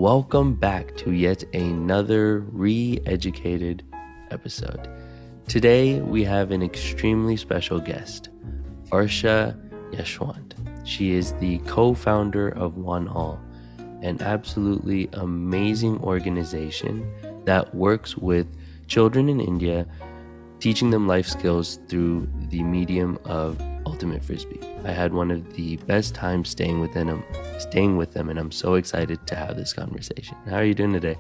Welcome back to yet another re-educated episode. Today we have an extremely special guest, Varsha Yeshwant. She is the co-founder of One All, an absolutely amazing organization that works with children in India, teaching them life skills through the medium of ultimate Frisbee. I had one of the best times staying with them, and I'm so excited to have this conversation. How are you doing today?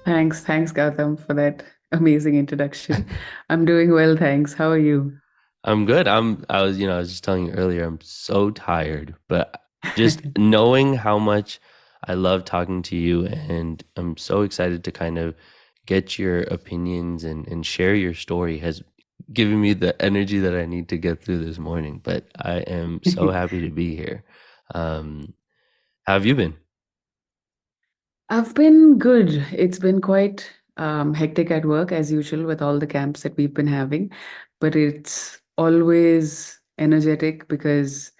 Thanks, Gautam, for that amazing introduction. I'm doing well, thanks. How are you? I'm good. I was just telling you earlier, I'm so tired, but just knowing how much I love talking to you, and I'm so excited to kind of get your opinions and share your story has given me the energy that I need to get through this morning. But I am so happy to be here. Um, how have you been? I've been good. It's been quite hectic at work as usual with all the camps that we've been having, but it's always energetic because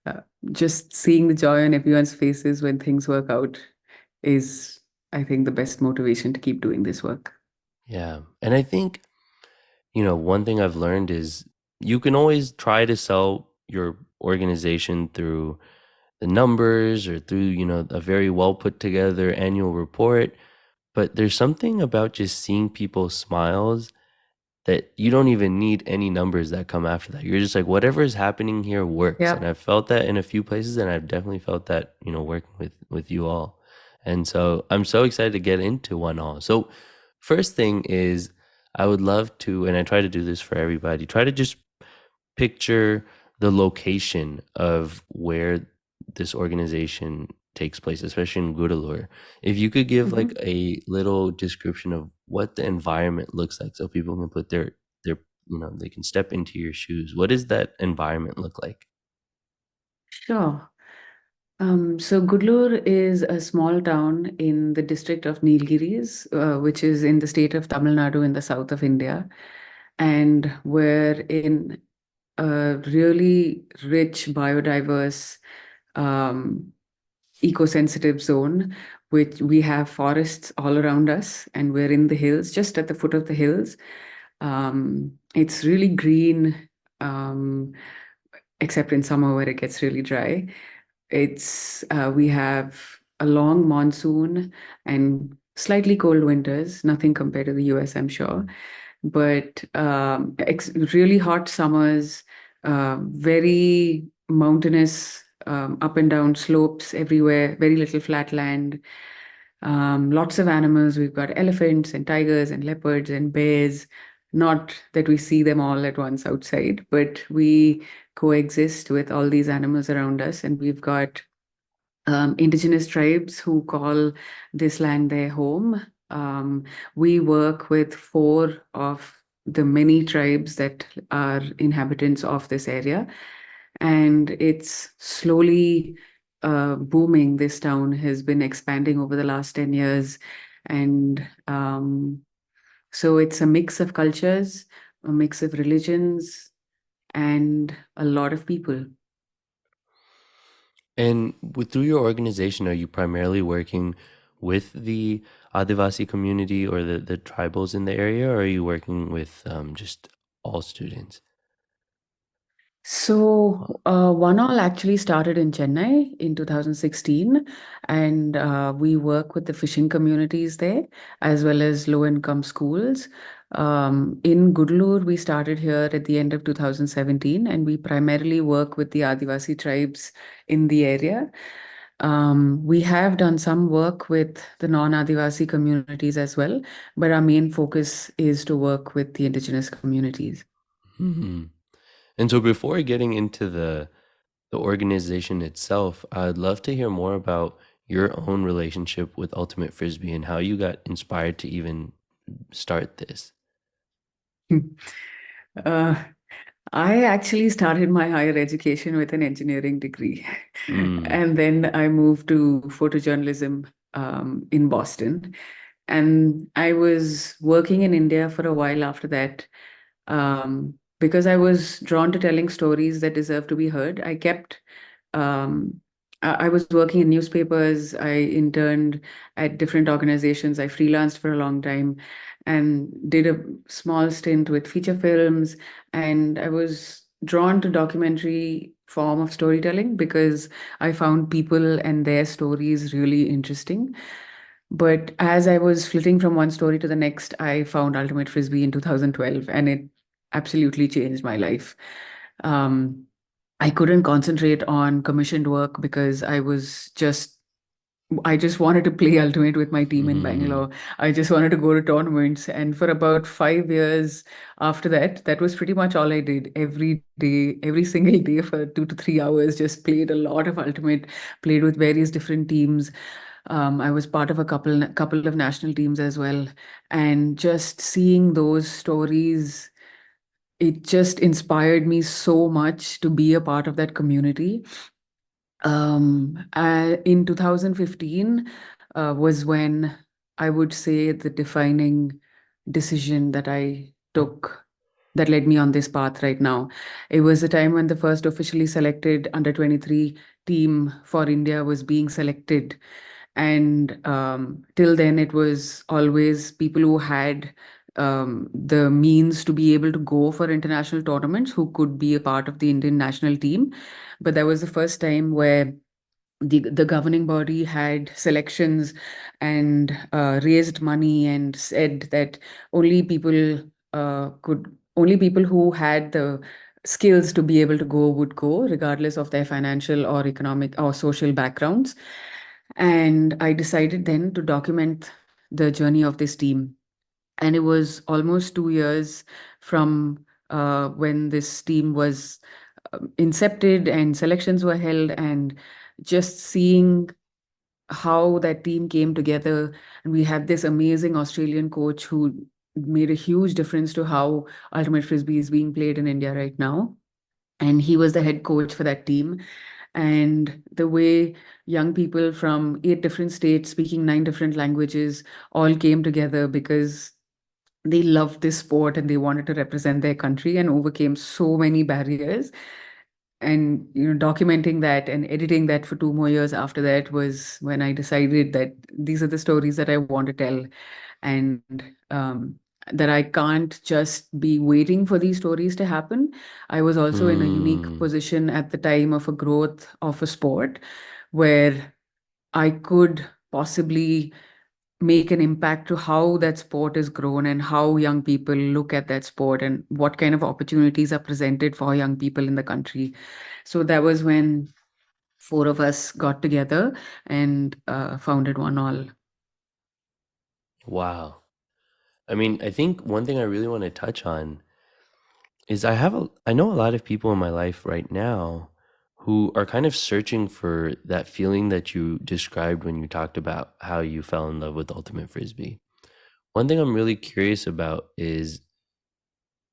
uh, just seeing the joy on everyone's faces when things work out is, I think, the best motivation to keep doing this work. Yeah. And I think, one thing I've learned is you can always try to sell your organization through the numbers or through, a very well put together annual report. But there's something about just seeing people's smiles that you don't even need any numbers that come after that. You're just like, whatever is happening here works. And Yeah. I've felt that in a few places, and I've definitely felt that, working with you all. And so I'm so excited to get into One All. So first thing is I would love to, and I try to do this for everybody, try to just picture the location of where this organization takes place, especially in Gulur. If you could give like Mhm. a little description of what the environment looks like so people can put their they can step into your shoes. What does that environment look like? Sure. So Gulur is a small town in the district of Nilgiris, which is in the state of Tamil Nadu in the south of India. And we're in a really rich, biodiverse, um, eco-sensitive zone, which we have forests all around us, and we're in the hills, just at the foot of the hills. It's really green, um, except in summer where it gets really dry. It's We have a long monsoon and slightly cold winters, nothing compared to the US, I'm sure. But really hot summers, very mountainous, up and down slopes everywhere, very little flat land. Lots of animals. We've got elephants and tigers and leopards and bears. Not that we see them all at once outside, but we coexist with all these animals around us. And we've got indigenous tribes who call this land their home. We work with four of the many tribes that are inhabitants of this area, and it's slowly booming. This town has been expanding over the last 10 years, and so it's a mix of cultures, a mix of religions, and a lot of people. And through your organization, are you primarily working with the Adivasi community or the tribals in the area, or are you working with just all students? So, One All actually started in Chennai in 2016, and we work with the fishing communities there as well as low-income schools. In Gudlur, we started here at the end of 2017, and we primarily work with the Adivasi tribes in the area. We have done some work with the non-Adivasi communities as well, but our main focus is to work with the indigenous communities. Mhm. And so before getting into the organization itself, I'd love to hear more about your own relationship with Ultimate Frisbee and how you got inspired to even start this. Uh, I actually started my higher education with an engineering degree. Mm. And then I moved to photojournalism in Boston. And I was working in India for a while after that because I was drawn to telling stories that deserve to be heard. Um, I was working in newspapers. I interned at different organizations. I freelanced for a long time and did a small stint with feature films. And I was drawn to documentary form of storytelling because I found people and their stories really interesting. But as I was flitting from one story to the next, I found Ultimate Frisbee in 2012, and it absolutely changed my life. Um, I couldn't concentrate on commissioned work because I just wanted to play Ultimate with my team in Mm. Bangalore. I just wanted to go to tournaments. And for about 5 years after that, that was pretty much all I did every day, every single day for 2 to 3 hours, just played a lot of Ultimate, played with various different teams. I was part of a couple of national teams as well. And just seeing those stories, it just inspired me so much to be a part of that community. In 2015 was when I would say the defining decision that I took that led me on this path right now. It was the time when the first officially selected under 23 team for India was being selected. And till then, it was always people who had the means to be able to go for international tournaments who could be a part of the Indian national team. But that was the first time where the governing body had selections and raised money and said that only people only people who had the skills to be able to go would go, regardless of their financial or economic or social backgrounds. And I decided then to document the journey of this team. And it was almost 2 years from when this team was incepted and selections were held, and just seeing how that team came together. And we had this amazing Australian coach who made a huge difference to how Ultimate Frisbee is being played in India right now. And he was the head coach for that team. And the way young people from 8 different states speaking 9 different languages all came together because they loved this sport and they wanted to represent their country and overcame so many barriers. And documenting that and editing that for 2 more years after that was when I decided that these are the stories that I want to tell. And that I can't just be waiting for these stories to happen. I was also in a unique Mm. position at the time of a growth of a sport where I could possibly make an impact to how that sport is grown and how young people look at that sport and what kind of opportunities are presented for young people in the country. So that was when four of us got together and founded One All. Wow. I mean, I think one thing I really want to touch on is I know a lot of people in my life right now who are kind of searching for that feeling that you described when you talked about how you fell in love with Ultimate Frisbee. One thing I'm really curious about is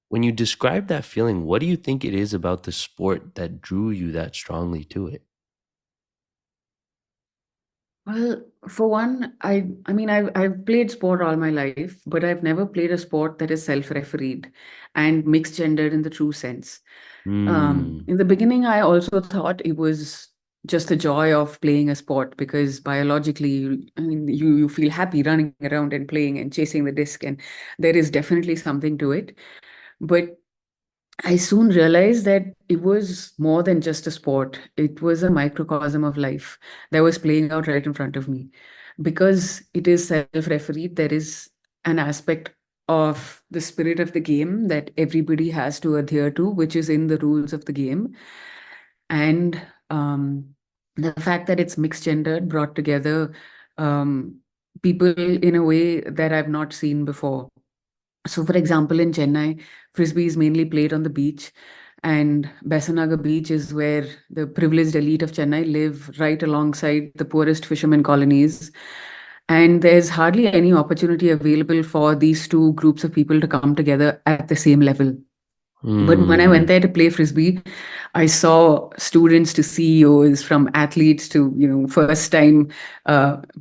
when you describe that feeling, what do you think it is about the sport that drew you that strongly to it? Well, for one, I mean I've played sport all my life, but I've never played a sport that is self-refereed and mixed gendered in the true sense. Mm. In the beginning, I also thought it was just the joy of playing a sport because biologically, I mean, you feel happy running around and playing and chasing the disc, and there is definitely something to it. But I soon realized that it was more than just a sport. It was a microcosm of life that was playing out right in front of me. Because it is self-refereed, there is an aspect of the spirit of the game that everybody has to adhere to, which is in the rules of the game. And the fact that it's mixed gendered brought together um, people in a way that I've not seen before. So, for example, in Chennai, Frisbee is mainly played on the beach, and Besanaga Beach is where the privileged elite of Chennai live right alongside the poorest fishermen colonies. And there's hardly any opportunity available for these two groups of people to come together at the same level. But when I went Mm. there to play Frisbee, I saw students to CEOs, from athletes to, first time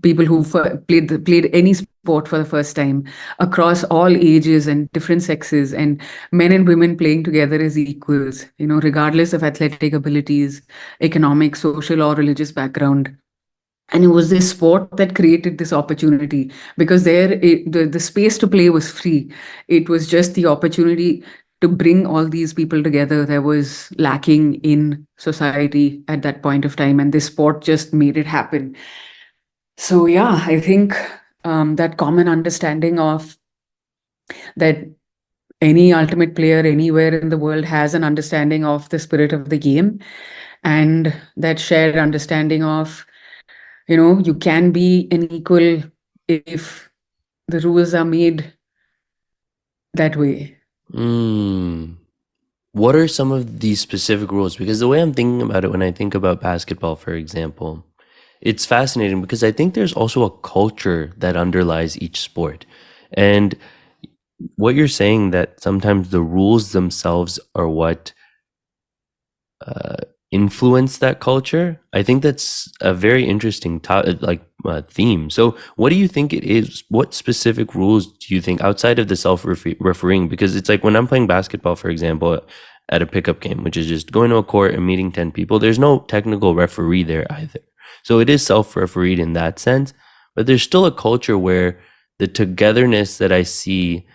people who played any sport for the first time across all ages and different sexes, and men and women playing together as equals, regardless of athletic abilities, economic, social, or religious background. And it was this sport that created this opportunity, because the space to play was free. It was just the opportunity to bring all these people together that was lacking in society at that point of time, and this sport just made it happen. So yeah, I think that common understanding of that any ultimate player anywhere in the world has an understanding of the spirit of the game, and that shared understanding of, you can be an equal if the rules are made that way. Mm. What are some of these specific rules? Because the way I'm thinking about it, when I think about basketball, for example, it's fascinating because I think there's also a culture that underlies each sport. And what you're saying, that sometimes the rules themselves are what uh, influence that culture. I think that's a very interesting theme. So, what do you think it is? What specific rules do you think outside of the self-refereeing? Because it's like when I'm playing basketball, for example, at a pickup game, which is just going to a court and meeting 10 people. There's no technical referee there either. So it is self-refereed in that sense, but there's still a culture where the togetherness that I see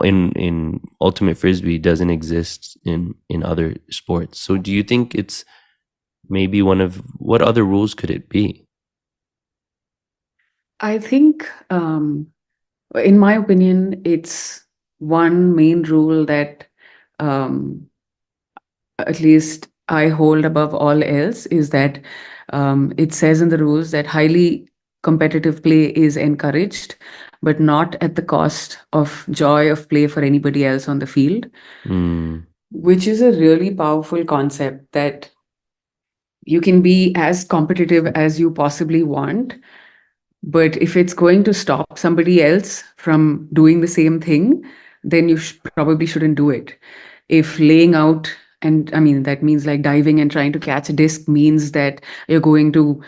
in ultimate frisbee doesn't exist in other sports. So do you think it's maybe one of, what other rules could it be? I think, in my opinion, it's one main rule that, um, at least I hold above all else, is that it says in the rules that highly competitive play is encouraged, but not at the cost of joy of play for anybody else on the field, Mm, which is a really powerful concept, that you can be as competitive as you possibly want, but if it's going to stop somebody else from doing the same thing, then you probably shouldn't do it. If laying out, and I mean, that means like diving and trying to catch a disc, means that you're going to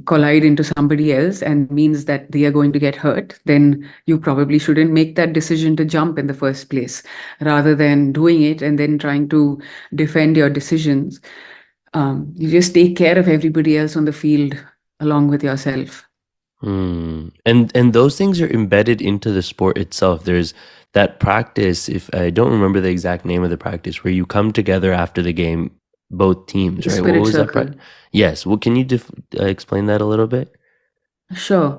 collide into somebody else and means that they are going to get hurt, then you probably shouldn't make that decision to jump in the first place, rather than doing it and then trying to defend your decisions. You just take care of everybody else on the field along with yourself. and those things are embedded into the sport itself. There's that practice, if I don't remember the exact name of the practice, where you come together after the game, both teams, The right? What spirit was that circle. yes, well, can you explain that a little bit? Sure.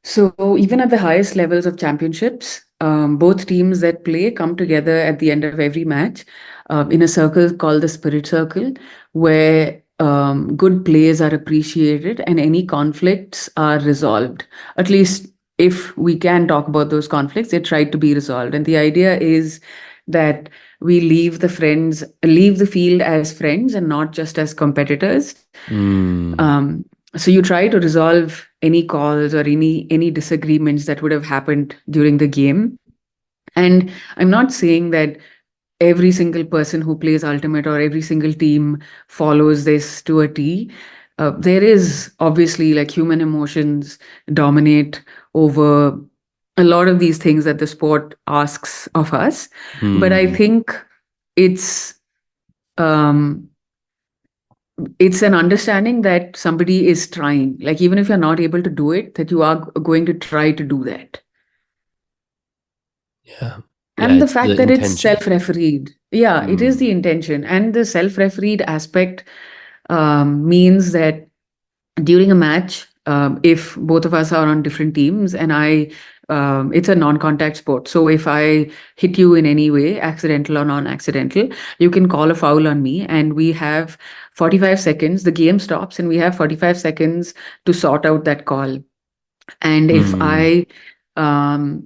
So even at the highest levels of championships, both teams that play come together at the end of every match in a circle called the Spirit Circle, where good plays are appreciated and any conflicts are resolved. At least if we can talk about those conflicts, they try to be resolved. And the idea is that we leave the field as friends and not just as competitors. Mm, Um, so you try to resolve any calls or any disagreements that would have happened during the game. And I'm not saying that every single person who plays Ultimate or every single team follows this to a T. There is obviously, like, human emotions dominate over a lot of these things that the sport asks of us. But I mm, think it's um, it's an understanding that somebody is trying, like, even if you're not able to do it, that you are going to try to do that. yeah. Yeah, And the it's the fact that it's intention. self-refereed, yeah, it is Mm, the intention. And the self-refereed aspect means that during a match, if both of us are on different teams, and it's a non-contact sport. So if I hit you in any way, accidental or non-accidental, you can call a foul on me, and we have 45 seconds. The game stops, and we have 45 seconds to sort out that call. And if mm, I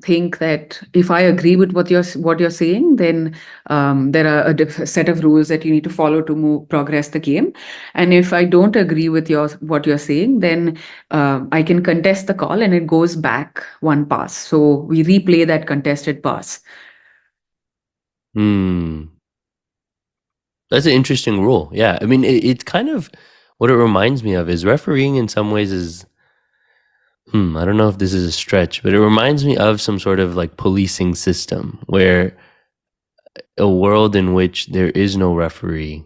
think that if I agree with what you're saying, then there are a set of rules that you need to follow to move progress the game. And if I don't agree with what you're saying, then I can contest the call, and it goes back one pass. So we replay that contested pass. mm. That's an interesting rule. Yeah. I mean, it's kind of what it reminds me of is refereeing in some ways is I don't know if this is a stretch, but it reminds me of some sort of like policing system where a world in which there is no referee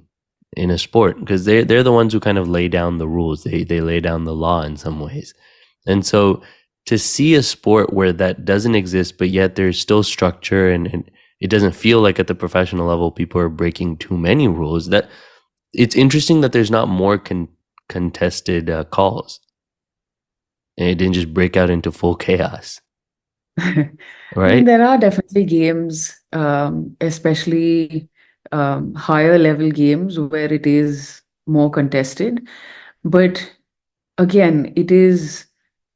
in a sport, because they're the ones who kind of lay down the rules. They lay down the law in some ways. And so to see a sport where that doesn't exist, but yet there's still structure, and it doesn't feel like at the professional level people are breaking too many rules, that it's interesting that there's not more contested calls, and it didn't just break out into full chaos, I mean, right? there are definitely games, especially higher level games where it is more contested. But again, it is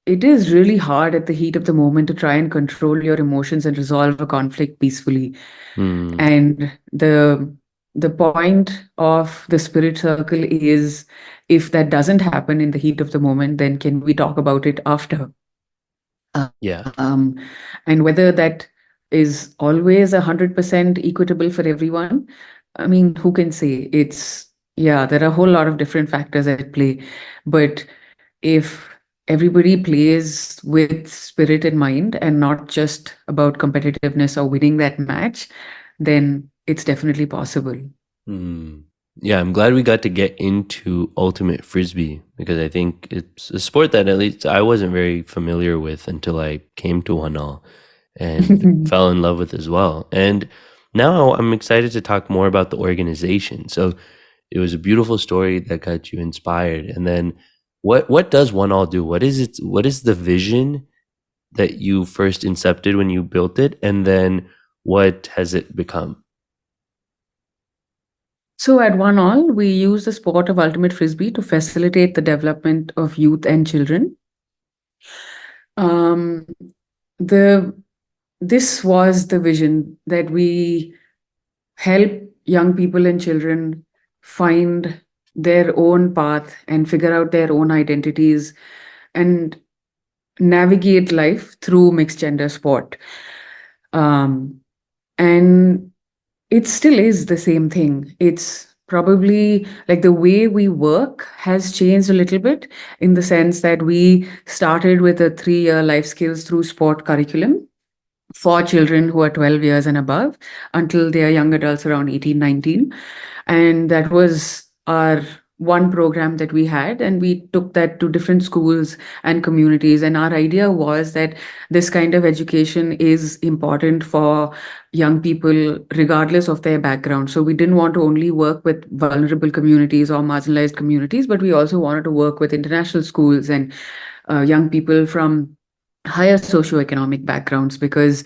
really hard at the heat of the moment to try and control your emotions and resolve a conflict peacefully. Hmm. And the point of the spirit circle is, if that doesn't happen in the heat of the moment, then can we talk about it after? Yeah. Um, and whether that is always 100% equitable for everyone, I mean, who can say? Yeah, there are a whole lot of different factors at play. But if everybody plays with spirit in mind and not just about competitiveness or winning that match, then it's definitely possible. Hmm. Yeah, I'm glad we got to get into ultimate frisbee, because I think it's a sport that at least I wasn't very familiar with until I came to one all and fell in love with as well. And now I'm excited to talk more about the organization. So it was a beautiful story that got you inspired. And then what does one all do? What is it? What is the vision that you first incepted when you built it? And then what has it become? So at One All, we use the sport of ultimate frisbee to facilitate the development of youth and children. Um, the this was the vision that we help young people and children find their own path and figure out their own identities and navigate life through mixed gender sport. Um, and it still is the same thing. It's probably like the way we work has changed a little bit, in the sense that we started with a 3-year life skills through sport curriculum for children who are 12 years and above until they are young adults around 18, 19. And that was our one program that we had. And we took that to different schools and communities. And our idea was that this kind of education is important for young people, regardless of their background. So we didn't want to only work with vulnerable communities or marginalized communities, but we also wanted to work with international schools and young people from higher socioeconomic backgrounds, because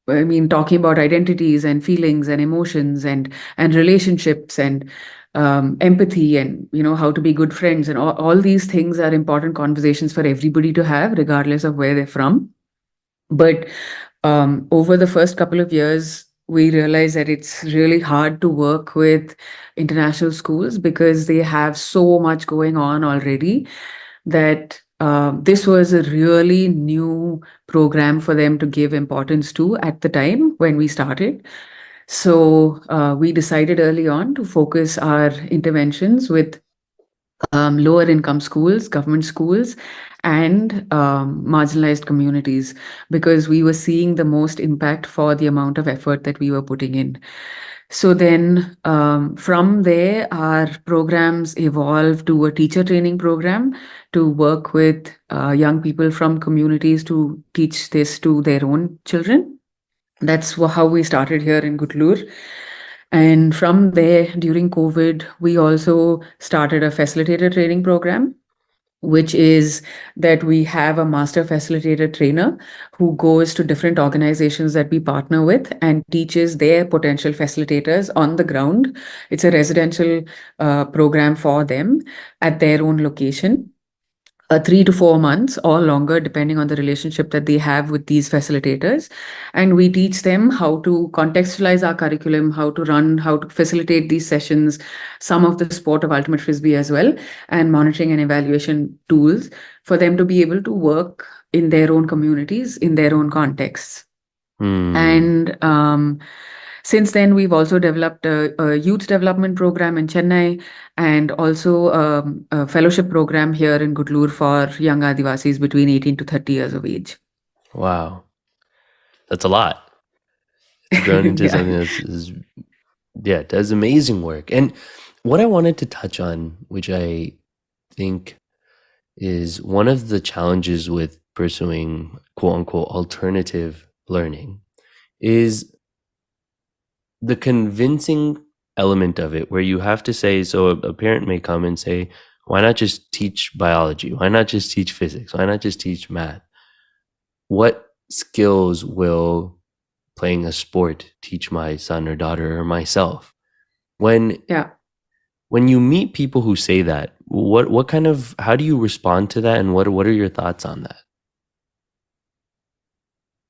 I mean, talking about identities and feelings and emotions and relationships and empathy and how to be good friends, and all these things are important conversations for everybody to have, regardless of where they're from. But over the first couple of years, we realized that it's really hard to work with international schools because they have so much going on already, that this was a really new program for them to give importance to at the time when we started. So we decided early on to focus our interventions with lower income schools, government schools, and marginalized communities, because we were seeing the most impact for the amount of effort that we were putting in. So then from there, our programs evolved to a teacher training program to work with young people from communities to teach this to their own children. That's how we started here in Gulur. And from there, during COVID, we also started a facilitator training program, which is that we have a master facilitator trainer who goes to different organizations that we partner with and teaches their potential facilitators on the ground. It's a residential program for them at their own location. 3 to 4 months or longer, depending on the relationship that they have with these facilitators. And we teach them how to contextualize our curriculum, how to run, how to facilitate these sessions, some of the sport of ultimate frisbee as well, and monitoring and evaluation tools for them to be able to work in their own communities, in their own contexts. Hmm. And Since then, we've also developed a youth development program in Chennai and also a fellowship program here in Gulur for young Adivasis between 18 to 30 years of age. Wow, that's a lot. It's grown into Yeah. something yeah, does amazing work. And what I wanted to touch on, which I think is one of the challenges with pursuing quote unquote alternative learning, is the convincing element of it, where you have to say, so a parent may come and say, why not just teach biology? Why not just teach physics? Why not just teach math? What skills will playing a sport teach my son or daughter or myself? When Yeah. when you meet people who say that, what kind of, how do you respond to that, and what are your thoughts on that?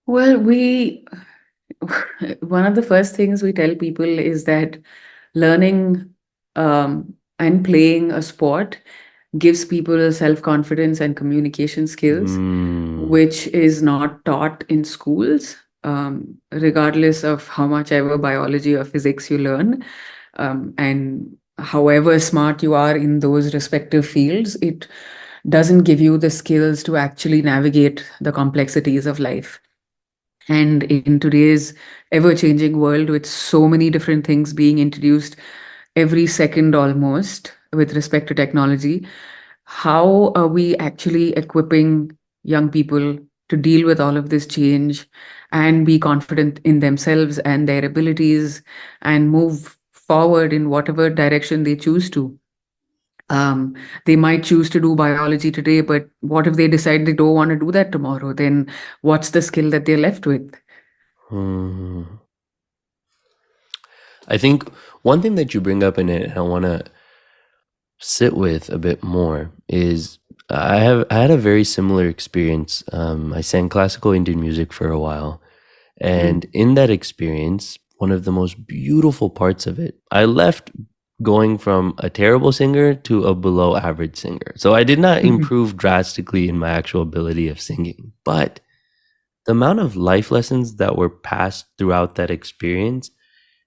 Well, one of the first things we tell people is that learning and playing a sport gives people self-confidence and communication skills, Mm, which is not taught in schools, regardless of how much ever biology or physics you learn. And however smart you are in those respective fields, it doesn't give you the skills to actually navigate the complexities of life. And in today's ever changing world, with so many different things being introduced every second almost with respect to technology, how are we actually equipping young people to deal with all of this change and be confident in themselves and their abilities and move forward in whatever direction they choose to? Um, they might choose to do biology today, but what if they decide they don't want to do that tomorrow? Then what's the skill that they're left with? mm. I think one thing that you bring up in it, and I want to sit with a bit more, is I had a very similar experience. I sang classical Indian music for a while, and Mm. in that experience, one of the most beautiful parts of it, I left going from a terrible singer to a below average singer. So I did not improve drastically in my actual ability of singing, but the amount of life lessons that were passed throughout that experience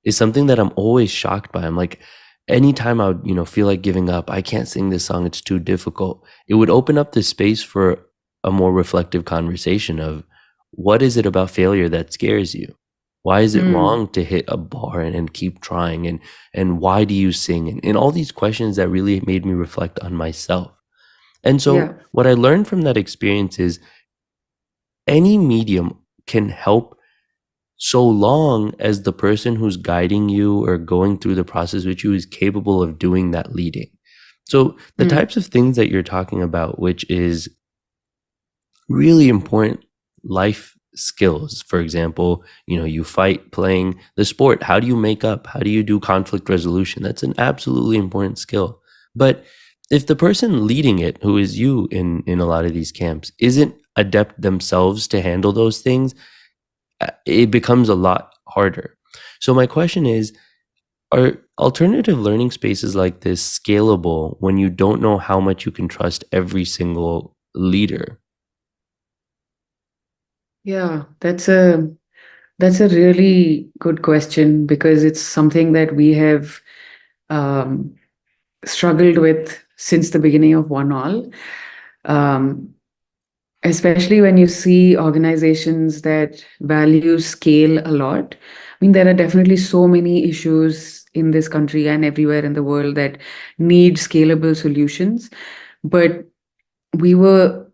is something that I'm always shocked by. I'm like, anytime I would, feel like giving up, I can't sing this song, it's too difficult. It would open up this space for a more reflective conversation of, what is it about failure that scares you? Why is it Mm. wrong to hit a bar and keep trying? And why do you sing? And all these questions that really made me reflect on myself. And so Yeah. what I learned from that experience is any medium can help, so long as the person who's guiding you or going through the process with you is capable of doing that leading. So the Mm. types of things that you're talking about, which is really important life skills. For example, you fight playing the sport. How do you make up? How do you do conflict resolution? That's an absolutely important skill. But if the person leading it, who is you in a lot of these camps, isn't adept themselves to handle those things, it becomes a lot harder. So my question is, are alternative learning spaces like this scalable when you don't know how much you can trust every single leader? Yeah, that's a really good question because it's something that we have um, struggled with since the beginning of One All. Um, Especially when you see organizations that value scale a lot. I mean, there are definitely so many issues in this country and everywhere in the world that need scalable solutions. But we were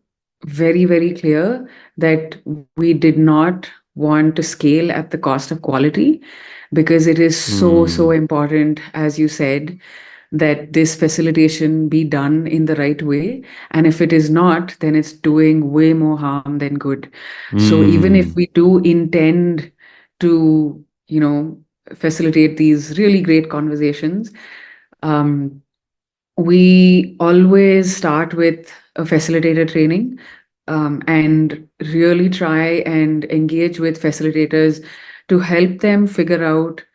very, very clear that we did not want to scale at the cost of quality because it is so, so Hmm. important, as you said, that this facilitation be done in the right way. And if it is not, then it's doing way more harm than good. So even if Hmm. we do intend to, facilitate these really great conversations, um, we always start with a facilitator training and really try and engage with facilitators to help them figure out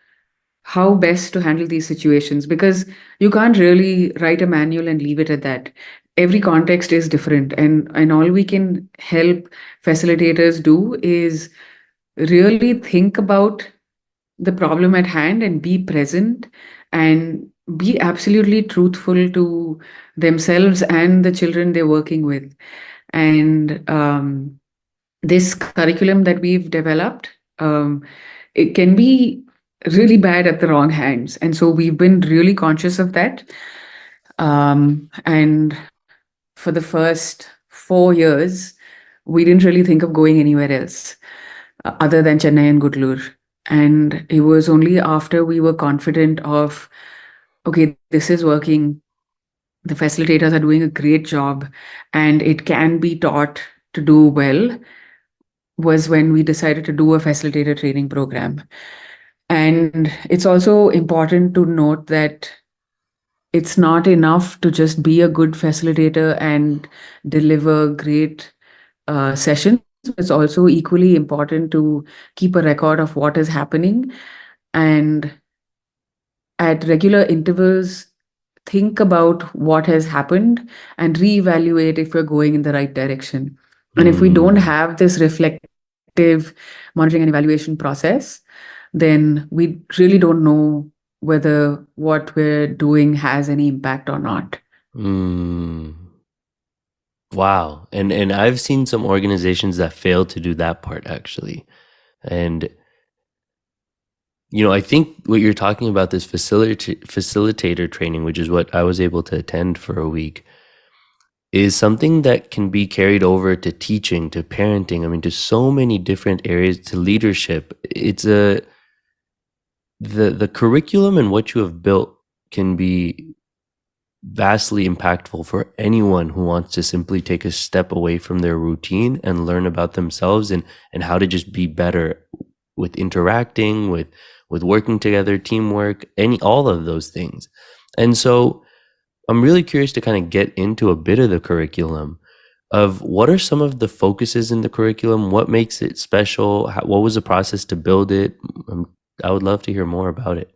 how best to handle these situations because you can't really write a manual and leave it at that. Every context is different, and all we can help facilitators do is really think about the problem at hand and be present and be absolutely truthful to themselves and the children they're working with. And this curriculum that we've developed, um, it can be really bad at the wrong hands. And so we've been really conscious of that. And for the first 4 years, we didn't really think of going anywhere else other than Chennai and Gulur. And it was only after we were confident of, okay, this is working, the facilitators are doing a great job, and it can be taught to do well, was when we decided to do a facilitator training program. And it's also important to note that it's not enough to just be a good facilitator and deliver great sessions. It's also equally important to keep a record of what is happening and at regular intervals think about what has happened and reevaluate if we're going in the right direction. And if we don't Mm, have this reflective monitoring and evaluation process, then we really don't know whether what we're doing has any impact or not. mm. Wow. And I've seen some organizations that fail to do that part actually. And I think what you're talking about, this facilitator training, which is what I was able to attend for a week, is something that can be carried over to teaching, to parenting, I mean, to so many different areas, to leadership. The curriculum and what you have built can be vastly impactful for anyone who wants to simply take a step away from their routine and learn about themselves and how to just be better with interacting, with working together, teamwork, all of those things. And so I'm really curious to kind of get into a bit of the curriculum of what are some of the focuses in the curriculum, what makes it special, what was the process to build it. I would love to hear more about it.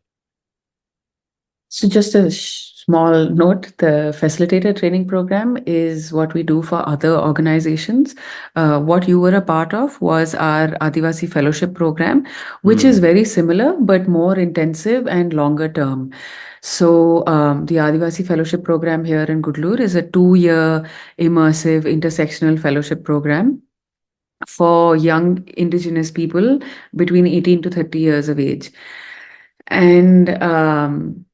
So, just a small note, the facilitator training program is what we do for other organizations. What you were a part of was our Adivasi Fellowship program, which is Mm. very similar but more intensive and longer term. So, the Adivasi Fellowship program here in Gudlur is a 2 year immersive intersectional fellowship program for young Indigenous people between 18 to 30 years of age. And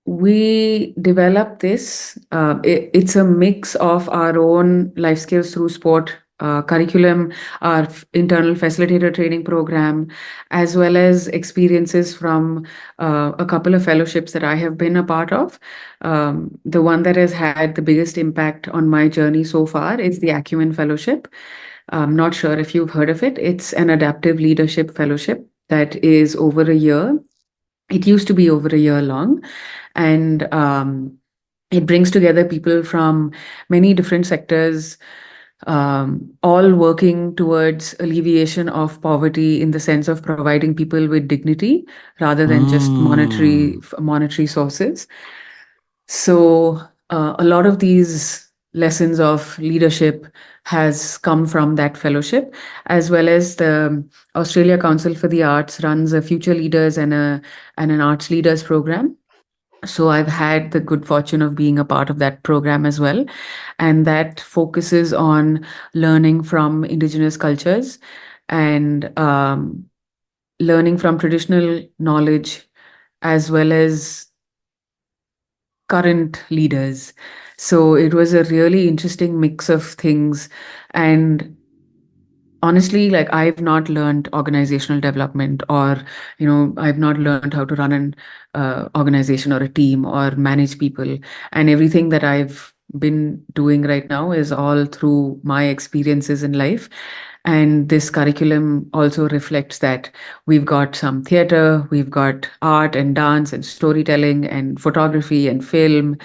we developed this. It's a mix of our own life skills through sport curriculum, our internal facilitator training program, as well as experiences from a couple of fellowships that I have been a part of. The one that has had the biggest impact on my journey so far is the Acumen Fellowship. I'm not sure if you've heard of it. It's an adaptive leadership fellowship that is over a year. It used to be over a year long, and it brings together people from many different sectors, all working towards alleviation of poverty in the sense of providing people with dignity rather than just Mm. monetary sources. So a lot of these lessons of leadership has come from that fellowship, as well as the Australia Council for the Arts runs a Future Leaders and an Arts Leaders program. So I've had the good fortune of being a part of that program as well. And that focuses on learning from Indigenous cultures and learning from traditional knowledge as well as current leaders. So it was a really interesting mix of things. And honestly, like I've not learned organizational development, or I've not learned how to run an organization or a team or manage people. And everything that I've been doing right now is all through my experiences in life. And this curriculum also reflects that. We've got some theater, we've got art and dance and storytelling and photography and film,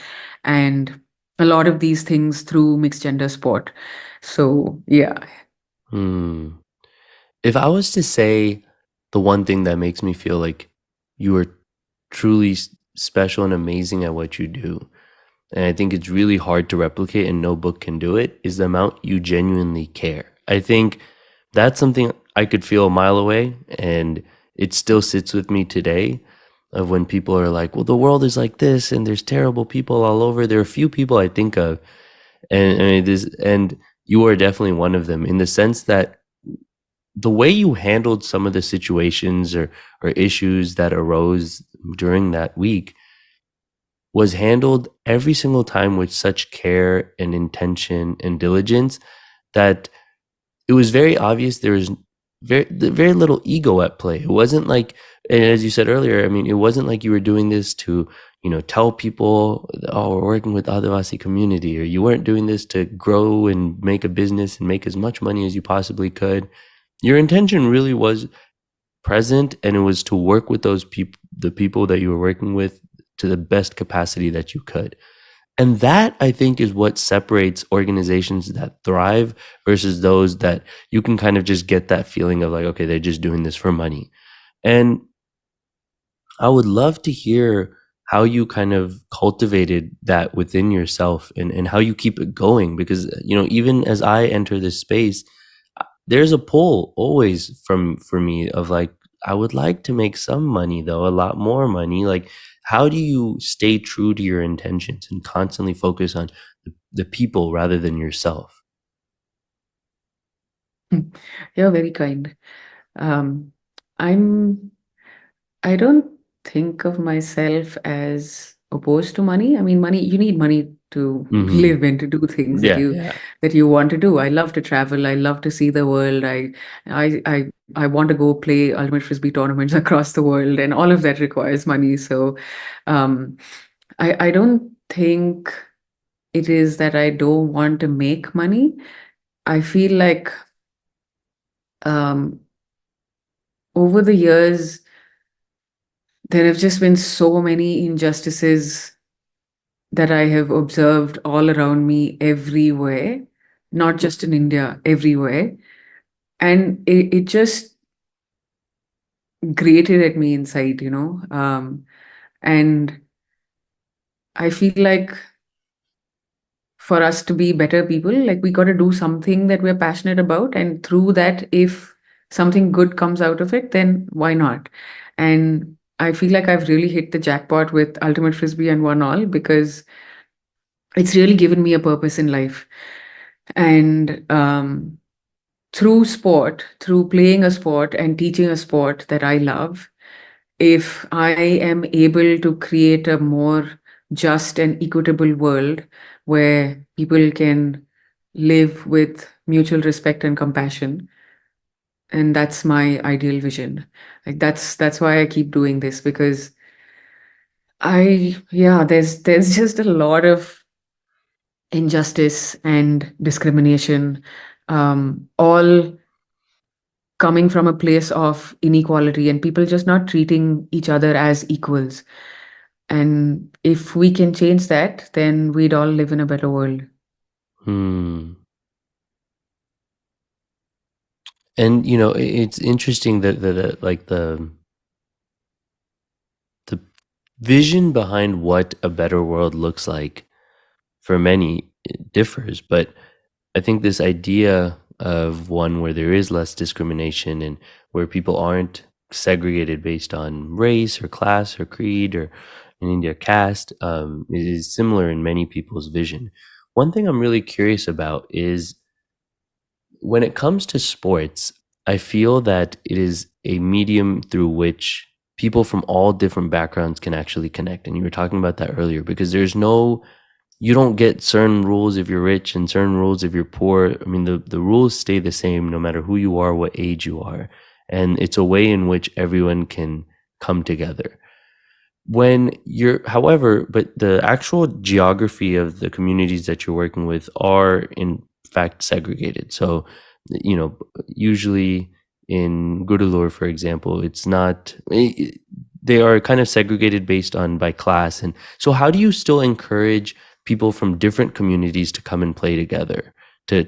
and a lot of these things through mixed gender sport. So yeah. Hmm. If I was to say the one thing that makes me feel like you are truly special and amazing at what you do, and I think it's really hard to replicate and no book can do it, is the amount you genuinely care. I think that's something I could feel a mile away, and it still sits with me today, of when people are like, well, the world is like this and there's terrible people all over. There are a few people I think of, and you are definitely one of them, in the sense that the way you handled some of the situations or issues that arose during that week was handled every single time with such care and intention and diligence that it was very obvious there was very little ego at play. It wasn't like, and as you said earlier, I mean, it wasn't like you were doing this to, tell people, oh, we're working with Adivasi community, or you weren't doing this to grow and make a business and make as much money as you possibly could. Your intention really was present, and it was to work with those people, the people that you were working with, to the best capacity that you could. And that, I think, is what separates organizations that thrive versus those that you can kind of just get that feeling of like, okay, they're just doing this for money. And I would love to hear how you kind of cultivated that within yourself, and how you keep it going. Because, even as I enter this space, there's a pull always for me of like, I would like to make some money, though, a lot more money. Like, how do you stay true to your intentions and constantly focus on the people rather than yourself? You're very kind. Um, I'm I don't think of myself as opposed to money. I mean, money, you need money to Mm-hmm. live and to do things that Yeah, you yeah. want to do. I love to travel. I love to see the world. I want to go play ultimate frisbee tournaments across the world, and all of that requires money. So, um, I don't think it is that I don't want to make money. I feel like um, over the years, there have just been so many injustices that I have observed all around me everywhere, not just in India, everywhere. And it just grated at me inside, and I feel like for us to be better people, like we got to do something that we're passionate about. And through that, if something good comes out of it, then why not? And I feel like I've really hit the jackpot with Ultimate Frisbee and One All, because it's really given me a purpose in life. And through sport, through playing a sport and teaching a sport that I love, if I am able to create a more just and equitable world where people can live with mutual respect and compassion, and that's my ideal vision. Like that's why I keep doing this, because yeah, there's just a lot of injustice and discrimination, all coming from a place of inequality and people just not treating each other as equals. And if we can change that, then we'd all live in a better world. Hmm. And it's interesting that like the vision behind what a better world looks like for many, it differs. But I think this idea of one where there is less discrimination, and where people aren't segregated based on race or class or creed, or in India caste, is similar in many people's vision. One thing I'm really curious about is, when it comes to sports, I feel that it is a medium through which people from all different backgrounds can actually connect. And you were talking about that earlier, because you don't get certain rules if you're rich and certain rules if you're poor. I mean, the rules stay the same no matter who you are, what age you are. And it's a way in which everyone can come together. However, but the actual geography of the communities that you're working with are in fact segregated. So, usually in Gulur, for example, it's not, they are kind of segregated based on by class. And so how do you still encourage people from different communities to come and play together, to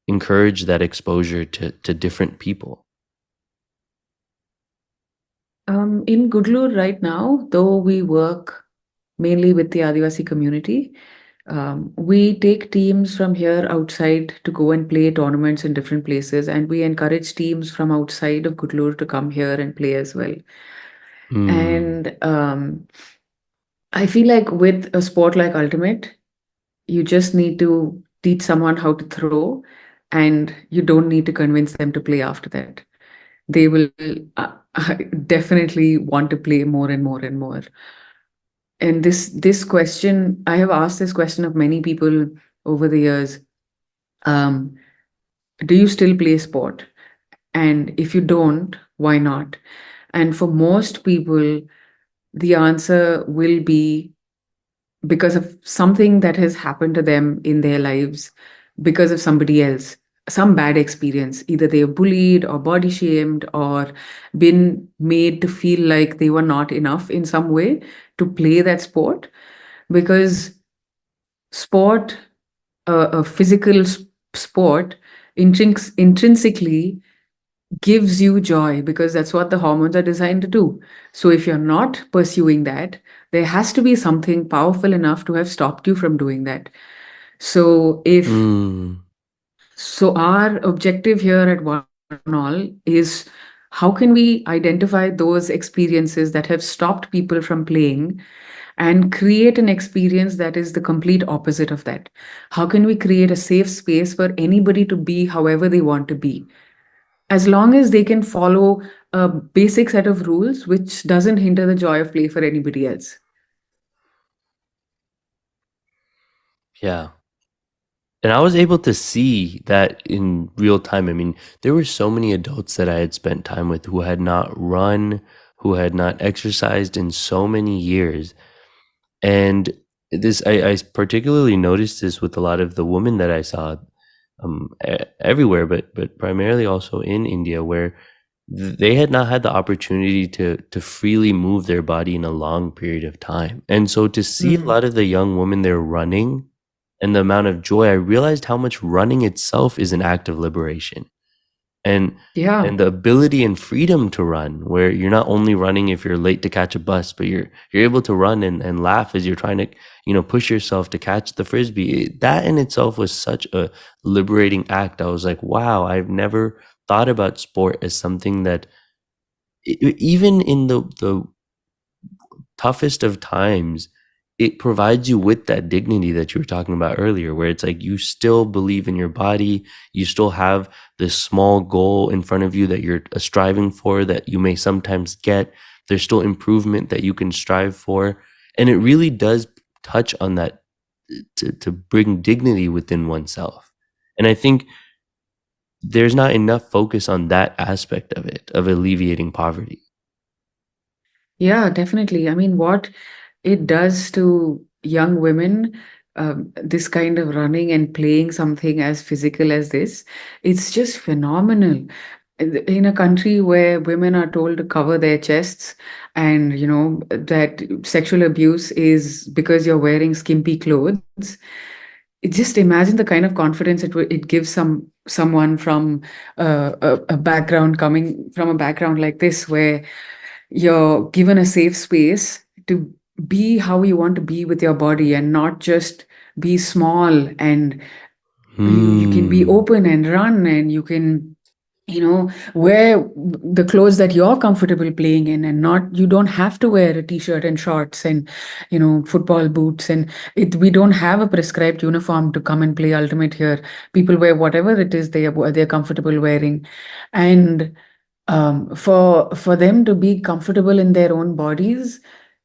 encourage that exposure to different people? In Gudlur right now, though we work mainly with the Adivasi community, We take teams from here outside to go and play tournaments in different places, and we encourage teams from outside of Gulur to come here and play as well. Hmm. And I feel like with a sport like Ultimate, you just need to teach someone how to throw, and you don't need to convince them to play after that. They will definitely want to play more and more and more. And this question, I have asked this question of many people over the years. Um, do you still play sport? And if you don't, why not? And for most people, the answer will be because of something that has happened to them in their lives, because of somebody else, some bad experience. Either they were bullied or body shamed or been made to feel like they were not enough in some way to play that sport. Because sport, a physical sport, intrinsically gives you joy because that's what the hormones are designed to do. So if you're not pursuing that, there has to be something powerful enough to have stopped you from doing that. So if Hmm. so our objective here at One All is how can we identify those experiences that have stopped people from playing and create an experience that is the complete opposite of that? How can we create a safe space for anybody to be however they want to be, as long as they can follow a basic set of rules which doesn't hinder the joy of play for anybody else? Yeah. And I was able to see that in real time. I mean, there were so many adults that I had spent time with who had not run, who had not exercised in so many years. And I particularly noticed this with a lot of the women that I saw everywhere, but primarily also in India, where they had not had the opportunity to freely move their body in a long period of time. And so to see a Mm. lot of the young women there running and the amount of joy, I realized how much running itself is an act of liberation. And Yeah. and the ability and freedom to run, where you're not only running if you're late to catch a bus, but you're able to run and laugh as you're trying to, push yourself to catch the Frisbee. That in itself was such a liberating act. I was like, wow, I've never thought about sport as something that even in the toughest of times, it provides you with that dignity that you were talking about earlier, where it's like you still believe in your body, you still have this small goal in front of you that you're striving for, that you may sometimes get. There's still improvement that you can strive for. And it really does touch on that, to bring dignity within oneself. And I think there's not enough focus on that aspect of it, of alleviating poverty. Yeah, definitely. I mean, what it does to young women, this kind of running and playing something as physical as this, it's just phenomenal. In a country where women are told to cover their chests, and that sexual abuse is because you're wearing skimpy clothes, just imagine the kind of confidence it gives someone from a background, coming from a background like this, where you're given a safe space to be how you want to be with your body and not just be small, and you can be Hmm. open and run, and you can wear the clothes that you're comfortable playing in, and not you don't have to wear a t-shirt and shorts and football boots, and we don't have a prescribed uniform to come and play Ultimate here. People wear whatever it is they're comfortable wearing. And for them to be comfortable in their own bodies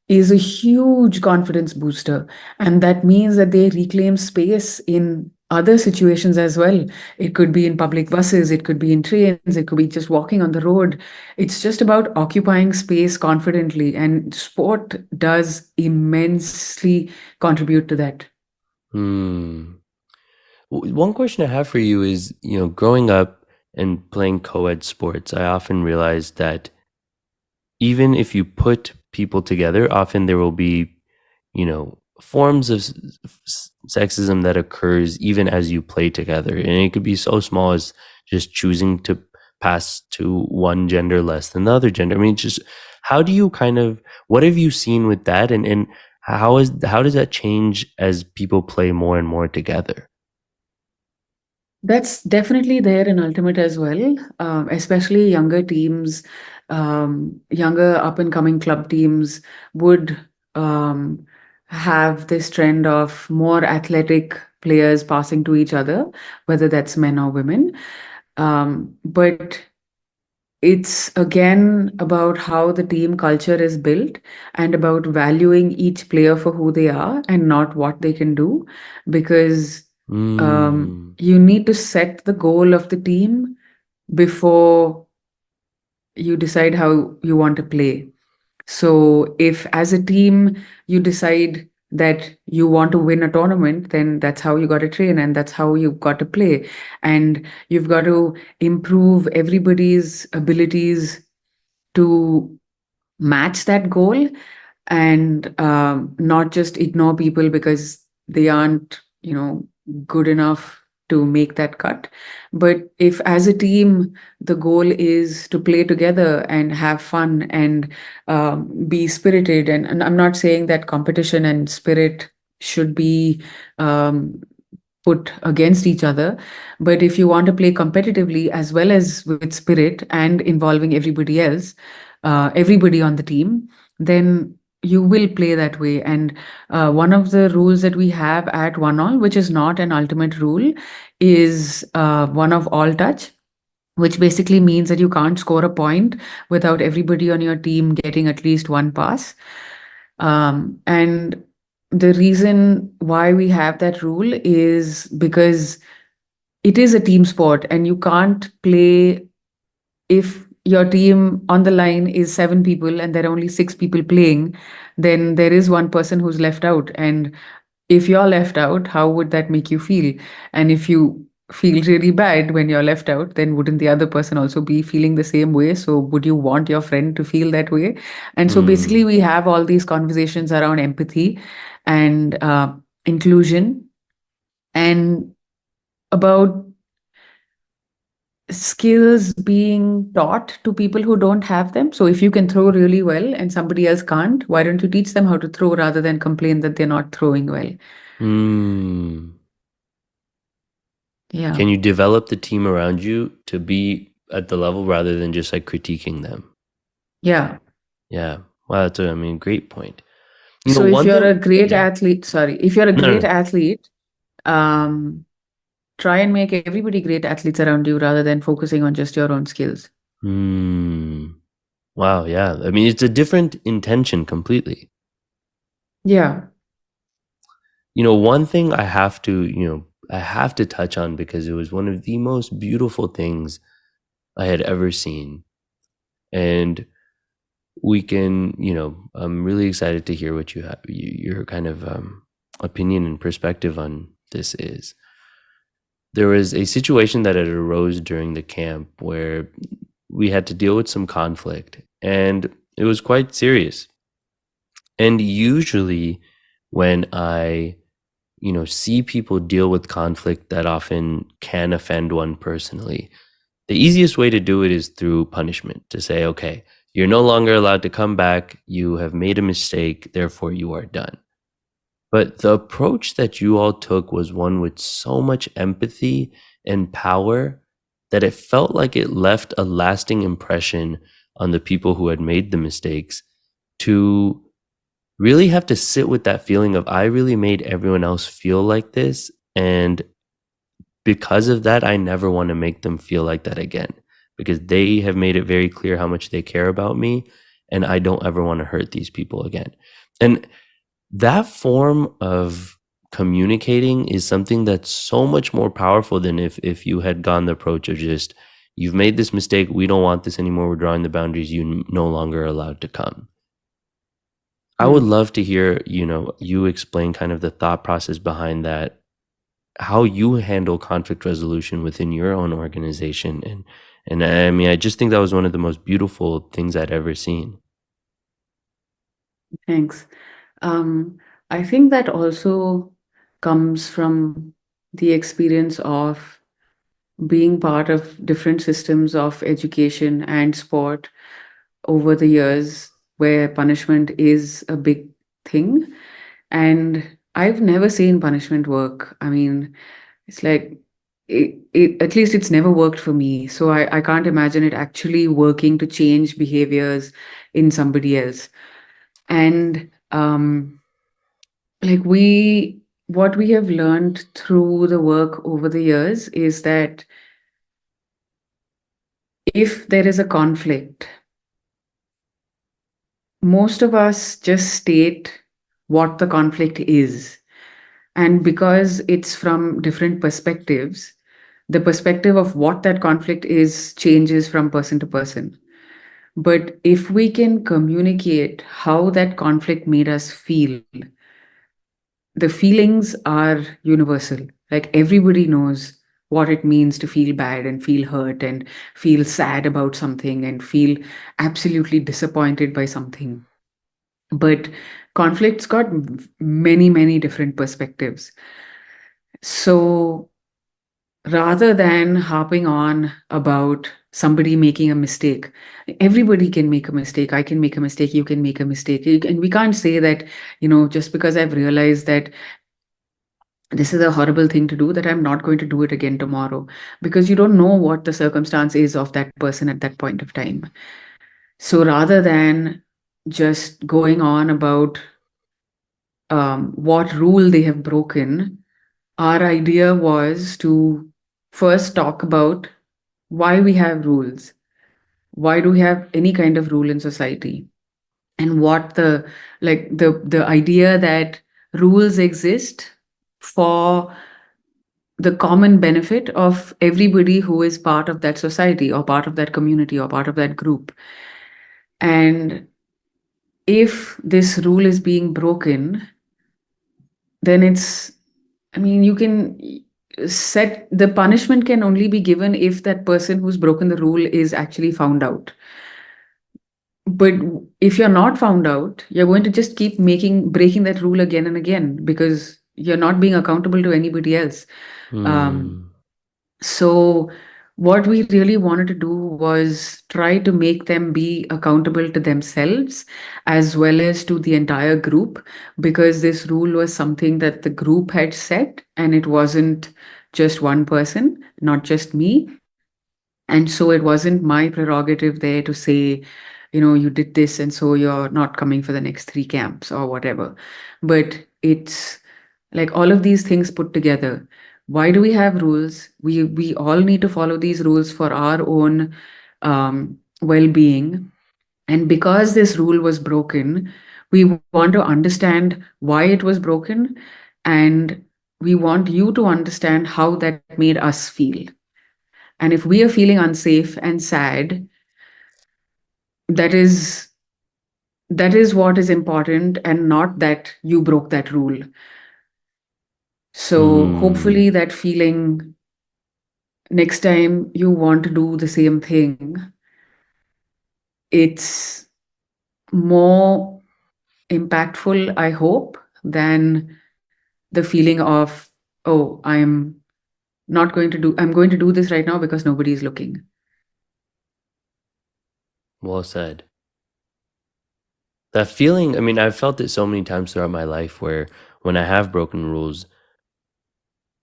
is a huge confidence booster. And that means that they reclaim space in other situations as well. It could be in public buses, it could be in trains, it could be just walking on the road. It's just about occupying space confidently. And sport does immensely contribute to that. Hmm. One question I have for you is, growing up and playing co-ed sports, I often realize that even if you put people together, often there will be, forms of sexism that occurs even as you play together. And it could be so small as just choosing to pass to one gender less than the other gender. I mean, just how do you what have you seen with that? And How does that change as people play more and more together? That's definitely there in Ultimate as well, especially younger teams, younger up and coming club teams would um, have this trend of more athletic players passing to each other, whether that's men or women. But it's again about how the team culture is built and about valuing each player for who they are and not what they can do. Because Mm, you need to set the goal of the team before you decide how you want to play. So, if as a team you decide that you want to win a tournament, then that's how you got to train and that's how you've got to play. And you've got to improve everybody's abilities to match that goal and not just ignore people because they aren't, good enough to make that cut. But if as a team, the goal is to play together and have fun and be spirited, and I'm not saying that competition and spirit should be um, put against each other. But if you want to play competitively as well as with spirit and involving everybody else, everybody on the team, then you will play that way. And one of the rules that we have at One All, which is not an ultimate rule, is one of all touch, which basically means that you can't score a point without everybody on your team getting at least one pass. And the reason why we have that rule is because it is a team sport and you can't play if your team on the line is seven people and there are only six people playing, then there is one person who's left out. And if you're left out, how would that make you feel? And if you feel really bad when you're left out, then wouldn't the other person also be feeling the same way? So would you want your friend to feel that way? And so basically, mm, we have all these conversations around empathy and inclusion and about skills being taught to people who don't have them. So if you can throw really well and somebody else can't, why don't you teach them how to throw rather than complain that they're not throwing well? mm. Yeah. Can you develop the team around you to be at the level rather than just like critiquing them? Yeah. Yeah. Wow, that's a, I mean, great point. So if One you're a thing, great yeah. athlete, sorry, if you're a No, great no. athlete, um, try and make everybody great athletes around you rather than focusing on just your own skills. Hmm. Wow, yeah. I mean, it's a different intention completely. Yeah. One thing I have to touch on because it was one of the most beautiful things I had ever seen. And I'm really excited to hear what your kind of opinion and perspective on this is. There was a situation that had arose during the camp where we had to deal with some conflict, and it was quite serious. And usually, when I see people deal with conflict that often can offend one personally, the easiest way to do it is through punishment, to say, okay, you're no longer allowed to come back. You have made a mistake, therefore you are done. But the approach that you all took was one with so much empathy and power that it felt like it left a lasting impression on the people who had made the mistakes to really have to sit with that feeling of, I really made everyone else feel like this. And because of that, I never want to make them feel like that again, because they have made it very clear how much they care about me. And I don't ever want to hurt these people again. And that form of communicating is something that's so much more powerful than if you had gone the approach of just, you've made this mistake, we don't want this anymore, we're drawing the boundaries, you no longer allowed to come. I would Hmm. love to hear, you explain kind of the thought process behind that, how you handle conflict resolution within your own organization. And I mean, I just think that was one of the most beautiful things I'd ever seen. Thanks. Um, I think that also comes from the experience of being part of different systems of education and sport over the years where punishment is a big thing. And I've never seen punishment work. I mean, it's like at least it's never worked for me. So I can't imagine it actually working to change behaviors in somebody else. And like what we have learned through the work over the years is that if there is a conflict, most of us just state what the conflict is. And because it's from different perspectives, the perspective of what that conflict is changes from person to person. But if we can communicate how that conflict made us feel, the feelings are universal. Like everybody knows what it means to feel bad and feel hurt and feel sad about something and feel absolutely disappointed by something. But conflict's got many, many different perspectives. So rather than harping on about somebody making a mistake, everybody can make a mistake. I can make a mistake, you can make a mistake. And we can't say that, just because I've realized that this is a horrible thing to do, that I'm not going to do it again tomorrow, because you don't know what the circumstance is of that person at that point of time. So rather than just going on about what rule they have broken, our idea was to first talk about why we have rules. Why do we have any kind of rule in society? And what the idea that rules exist for the common benefit of everybody who is part of that society or part of that community or part of that group. And if this rule is being broken, then I mean, you can set the punishment can only be given if that person who's broken the rule is actually found out. But if you're not found out, you're going to just keep breaking that rule again and again because you're not being accountable to anybody else. Um, Hmm. so what we really wanted to do was try to make them be accountable to themselves as well as to the entire group, because this rule was something that the group had set and it wasn't just one person, not just me. And so it wasn't my prerogative there to say, you did this and so you're not coming for the next 3 camps or whatever. But it's like all of these things put together. Why do we have rules? We all need to follow these rules for our own well-being. And because this rule was broken, we want to understand why it was broken, and we want you to understand how that made us feel. And if we are feeling unsafe and sad, that is that is what is important, and not that you broke that rule. So Hmm. hopefully that feeling, next time you want to do the same thing, it's more impactful, I hope, than the feeling of, oh, I'm going to do this right now because nobody is looking. Well said. That feeling, I mean, I've felt it so many times throughout my life where when I have broken rules,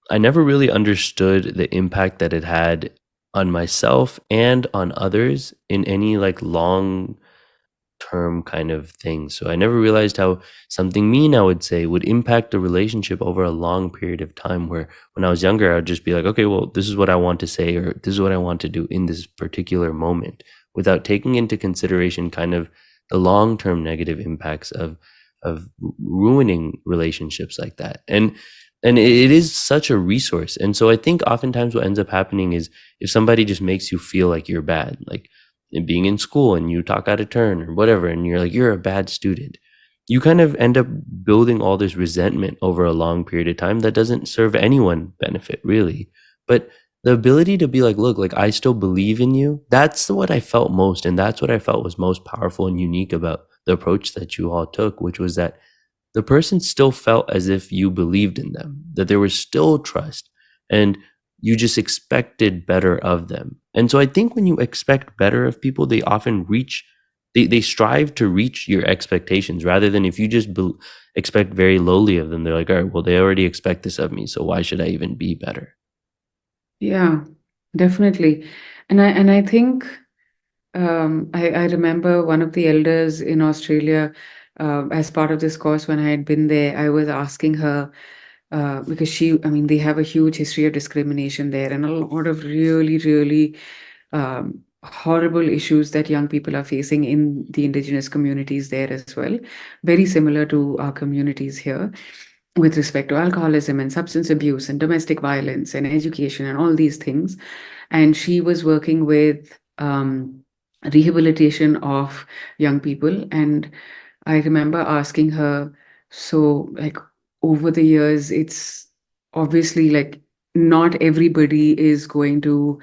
I never really understood the impact that it had on myself and on others in any like long term kind of thing. So I never realized how something mean, I would say, would impact the relationship over a long period of time. Where when I was younger, I'd just be like, okay, well, this is what I want to say, or this is what I want to do in this particular moment, without taking into consideration kind of the long term negative impacts of ruining relationships like that. And it is such a resource. And so I think oftentimes what ends up happening is if somebody just makes you feel like you're bad, like being in school and you talk out of turn or whatever, and you're like, you're a bad student, you kind of end up building all this resentment over a long period of time that doesn't serve anyone benefit really. But the ability to be like, look, like I still believe in you, that's what I felt most. And that's what I felt was most powerful and unique about the approach that you all took, which was that the person still felt as if you believed in them, that there was still trust, and you just expected better of them. And so I think when you expect better of people, they often reach they strive to reach your expectations, rather than if you just expect very lowly of them, they're like, all right, well, they already expect this of me, so why should I even be better? Yeah, definitely. And I think I remember one of the elders in Australia, as part of this course, when I had been there, I was asking her, because I mean, they have a huge history of discrimination there and a lot of really, really horrible issues that young people are facing in the indigenous communities there as well. Very similar to our communities here with respect to alcoholism and substance abuse and domestic violence and education and all these things. And she was working with rehabilitation of young people. And I remember asking her, so like over the years, it's obviously like not everybody is going to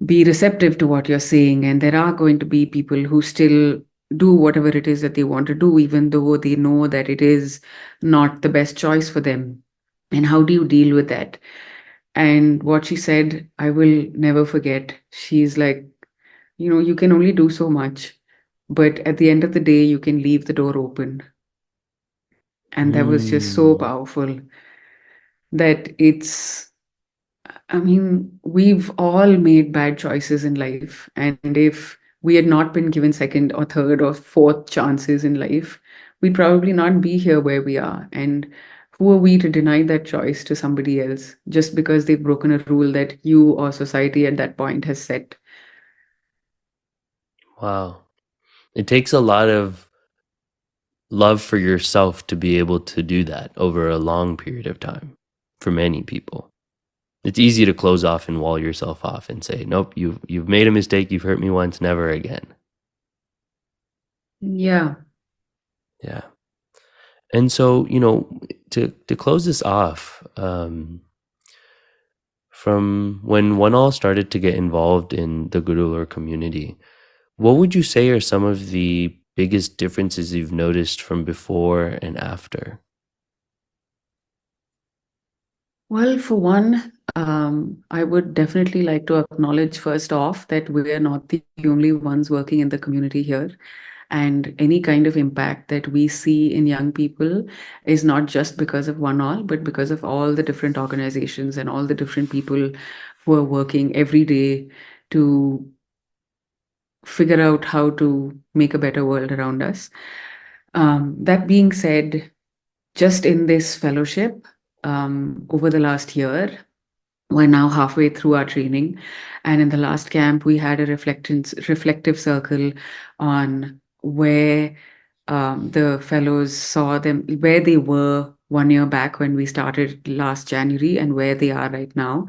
be receptive to what you're saying. And there are going to be people who still do whatever it is that they want to do, even though they know that it is not the best choice for them. And how do you deal with that? And what she said, I will never forget. She's like, you can only do so much, but at the end of the day, you can leave the door open. And that was just so Mm. powerful that I mean, we've all made bad choices in life. And if we had not been given second or third or fourth chances in life, we'd probably not be here where we are. And who are we to deny that choice to somebody else just because they've broken a rule that you or society at that point has set? Wow. It takes a lot of love for yourself to be able to do that over a long period of time for many people. It's easy to close off and wall yourself off and say, nope, you've made a mistake, you've hurt me once, never again. Yeah. Yeah. And so, to close this off, from when one all started to get involved in the Gulur community, what would you say are some of the biggest differences you've noticed from before and after? Well, for one, I would definitely like to acknowledge first off that we are not the only ones working in the community here. And any kind of impact that we see in young people is not just because of one all, but because of all the different organizations and all the different people who are working every day to figure out how to make a better world around us. That being said, just in this fellowship, over the last year, we're now halfway through our training. And in the last camp, we had a reflective circle on where the fellows saw them, where they were 1 year back when we started last January and where they are right now.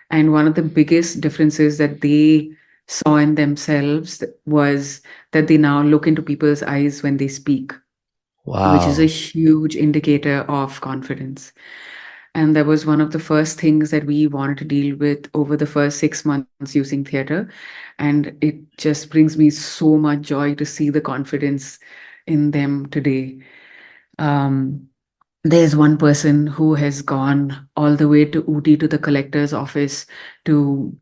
And one of the biggest differences that they saw in themselves was that they now look into people's eyes when they speak, which is a Wow. huge indicator of confidence. And that was one of the first things that we wanted to deal with over the first 6 months using theater. And it just brings me so much joy to see the confidence in them today. Um, there's one person who has gone all the way to Uti to the collector's office to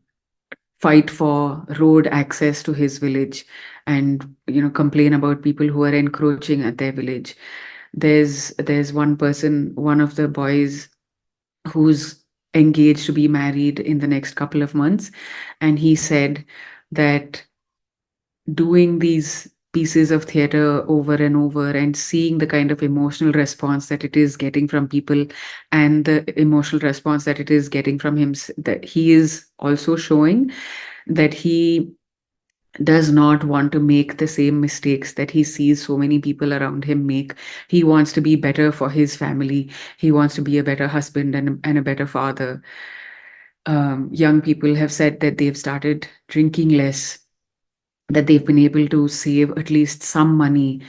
fight for road access to his village and complain about people who are encroaching at their village. There's one person, one of the boys who's engaged to be married in the next couple of months, and he said that doing these pieces of theater over and over and seeing the kind of emotional response that it is getting from people and the emotional response that it is getting from him, that he is also showing that he does not want to make the same mistakes that he sees so many people around him make. He wants to be better for his family. He wants to be a better husband and a better father. Young people have said that they've started drinking less, that they've been able to save at least some money.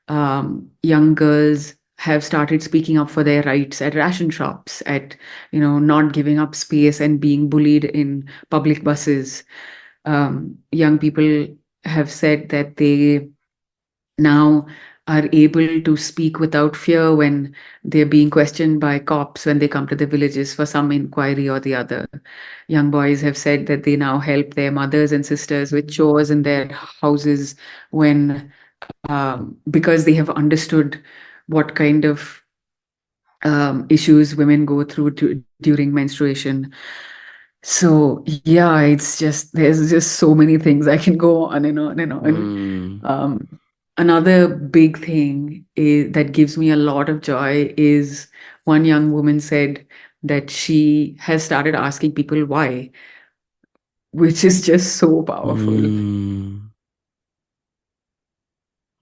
Young girls have started speaking up for their rights at ration shops, at not giving up space and being bullied in public buses. Young people have said that they now are able to speak without fear when they're being questioned by cops when they come to the villages for some inquiry or the other. Young boys have said that they now help their mothers and sisters with chores in their houses when because they have understood what kind of issues women go through during menstruation. So yeah, it's just there's just so many things I can go on and on and on. Mm, Another big thing that gives me a lot of joy is one young woman said that she has started asking people why, which is just so powerful. mm,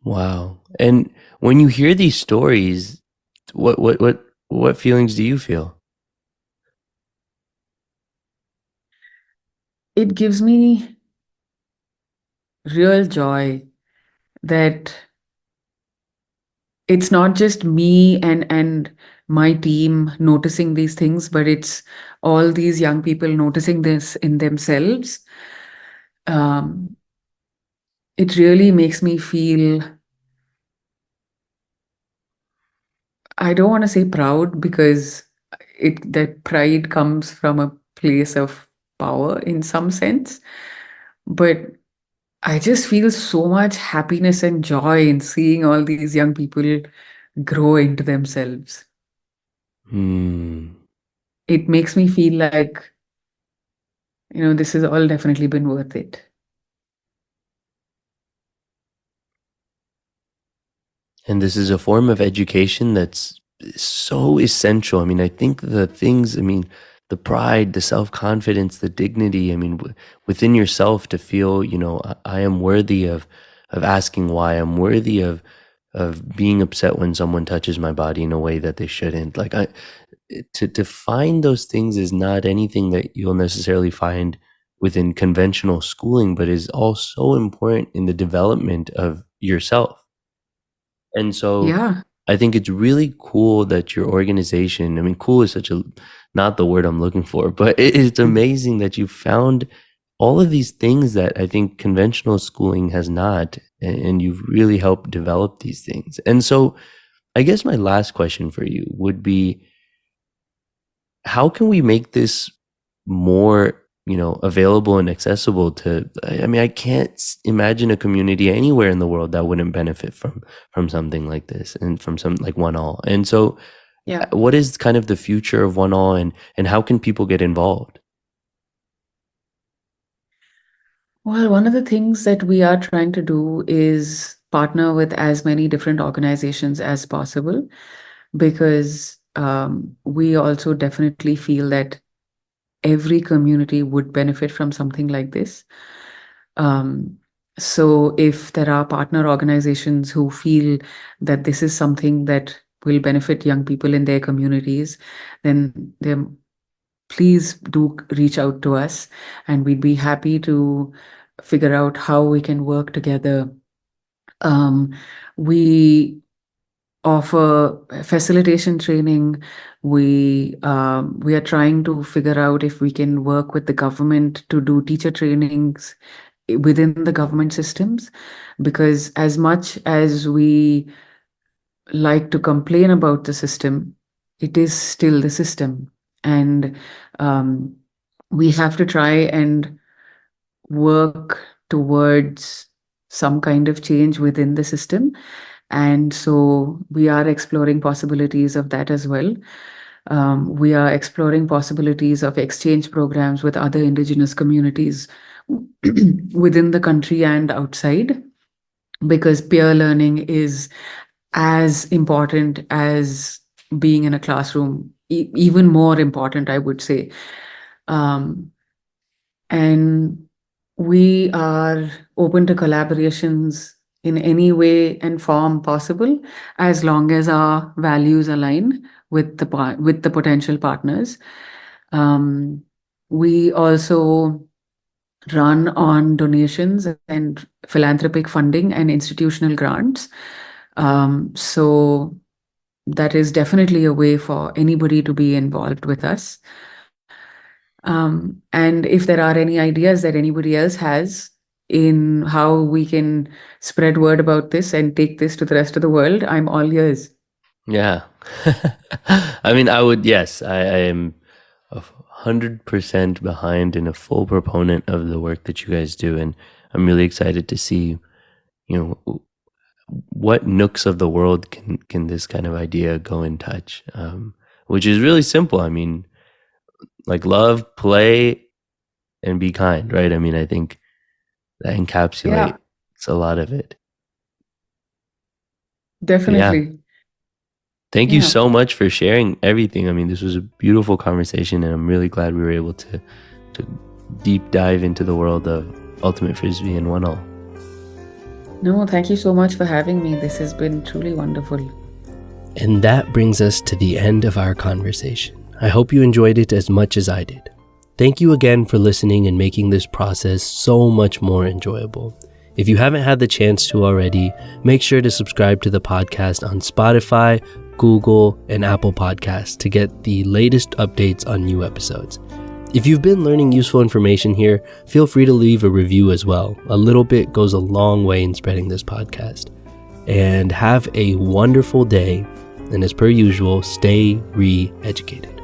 wow. And when you hear these stories, what feelings do you feel? It gives me real joy that it's not just me and my team noticing these things, but it's all these young people noticing this in themselves. Um, it really makes me feel, I don't want to say proud because that pride comes from a place of power in some sense, but I just feel so much happiness and joy in seeing all these young people grow into themselves. Hmm. It makes me feel like, this has all definitely been worth it. And this is a form of education that's so essential. I mean, I think the things, I mean, the pride, the self-confidence, the dignity, I mean, within yourself to feel, I am worthy of asking why. I'm worthy of being upset when someone touches my body in a way that they shouldn't. Like to find those things is not anything that you'll necessarily find within conventional schooling, but is also important in the development of yourself. And so Yeah. I think it's really cool that your organization, I mean, cool is such a, not the word I'm looking for, but it's Mm. amazing that you found all of these things that I think conventional schooling has not, and you've really helped develop these things. And so I guess my last question for you would be, how can we make this more available and accessible to, I mean, I can't imagine a community anywhere in the world that wouldn't benefit from something like this and from some like One All. And so Yeah. what is kind of the future of One All, and how can people get involved? Well, one of the things that we are trying to do is partner with as many different organizations as possible because we also definitely feel that every community would benefit from something like this. Um, so if there are partner organizations who feel that this is something that will benefit young people in their communities, then please do reach out to us and we'd be happy to figure out how we can work together. Um, we offer facilitation training. We are trying to figure out if we can work with the government to do teacher trainings within the government systems, because as much as we like to complain about the system, it is still the system, and um, we have to try and work towards some kind of change within the system. And so we are exploring possibilities of that as well. We are exploring possibilities of exchange programs with other indigenous communities within the country and outside, because peer learning is as important as being in a classroom, even more important, I would say. Um, and we are open to collaborations in any way and form possible, as long as our values align with with the potential partners. Um, we also run on donations and philanthropic funding and institutional grants. So that is definitely a way for anybody to be involved with us. And if there are any ideas that anybody else has, in how we can spread word about this and take this to the rest of the world, I'm all ears. Yeah. I mean, I am 100% behind and a full proponent of the work that you guys do. And I'm really excited to see, what nooks of the world can this kind of idea go and touch, which is really simple. I mean, like love, play, and be kind, right? I mean, I think that encapsulates a lot of it. Definitely. Thank you so much for sharing everything. I mean, this was a beautiful conversation, and I'm really glad we were able to deep dive into the world of ultimate Frisbee and one all. No, thank you so much for having me. This has been truly wonderful. And that brings us to the end of our conversation. I hope you enjoyed it as much as I did. Thank you again for listening and making this process so much more enjoyable. If you haven't had the chance to already, make sure to subscribe to the podcast on Spotify, Google, and Apple Podcasts to get the latest updates on new episodes. If you've been learning useful information here, feel free to leave a review as well. A little bit goes a long way in spreading this podcast. And have a wonderful day. And as per usual, stay re-educated.